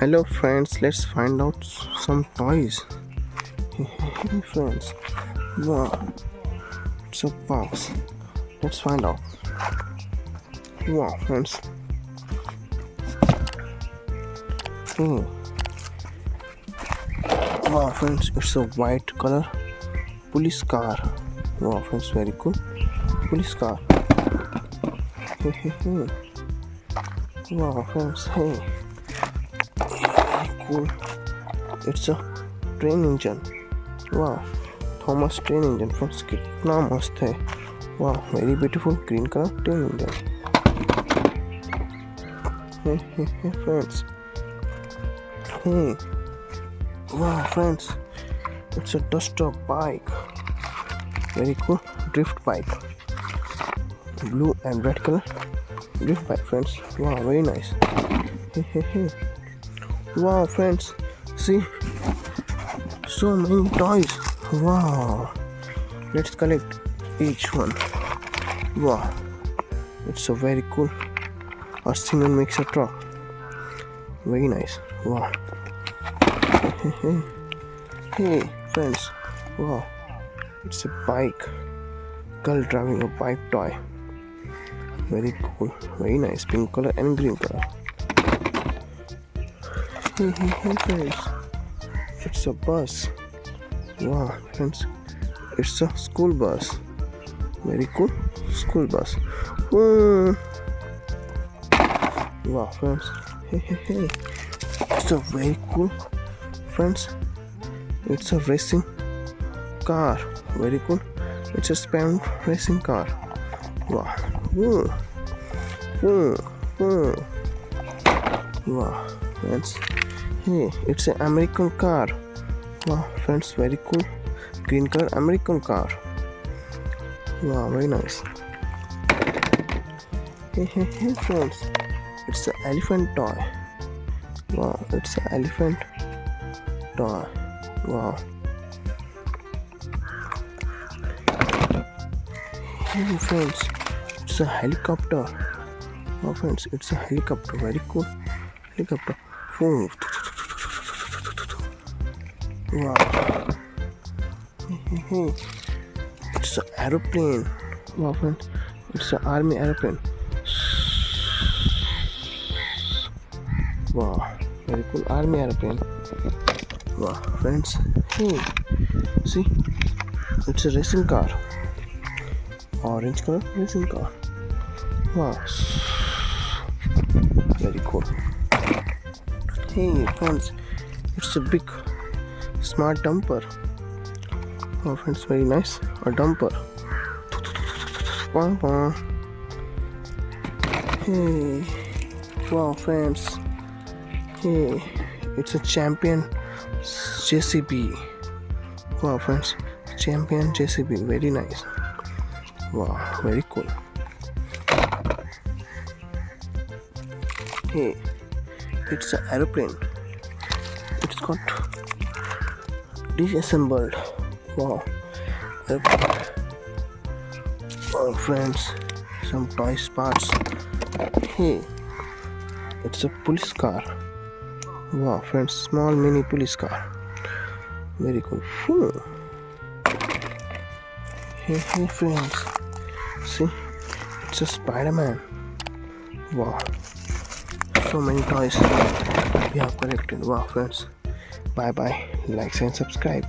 Hello friends, let's find out some toys. Hey friends, wow, it's a box. Let's find out. Wow friends. Hey. Wow friends, it's a white color police car. Wow friends, very cool. Police car. Hey. Wow friends, hey. Very cool. It's a train engine. Wow, Thomas train engine friends, कितना मस्त है. Wow, very beautiful green color train engine. Hey friends. Hey. Wow friends, it's a duster bike. Very cool drift bike. Blue and red color drift bike friends. Wow, very nice. Hey. Wow friends, see, so many toys. Wow, let's collect each one. Wow, it's a very cool. A cement makes a truck. Very nice. Wow. Hey friends, wow, it's a bike. Girl driving a bike toy. Very cool, very nice, pink color and green color. Hey friends, it's a bus. Wow friends, it's a school bus. Very cool school bus. Wow friends, hey, it's a very cool friends. It's a racing car. Very cool. It's a span racing car. Wow. Wow friends, hey, it's an American car. Wow friends, very cool green color American car. Wow, very nice. Hey friends, it's an elephant toy. Wow, it's an elephant toy. Wow. Hey friends, it's a helicopter. Wow friends, it's a helicopter. Very cool helicopter. Wow. Hey. It's an aeroplane. Wow friends, it's an army aeroplane. Wow, very cool army aeroplane. Wow friends, hey, see, it's a racing car. Orange color racing car. Wow, very cool. Hey friends, it's a big smart dumper. Wow friends, very nice. A dumper. Hey, wow friends, hey, it's a champion JCB. Wow friends, champion JCB, very nice. Wow, very cool. Hey, it's an aeroplane. It's got disassembled. Wow, aeroplane. Wow friends, some toy parts. Hey, it's a police car. Wow friends, small mini police car. Very cool. Hey friends, see, it's a Spider-Man. Wow, so many toys we have collected. Wow friends, bye, like and subscribe.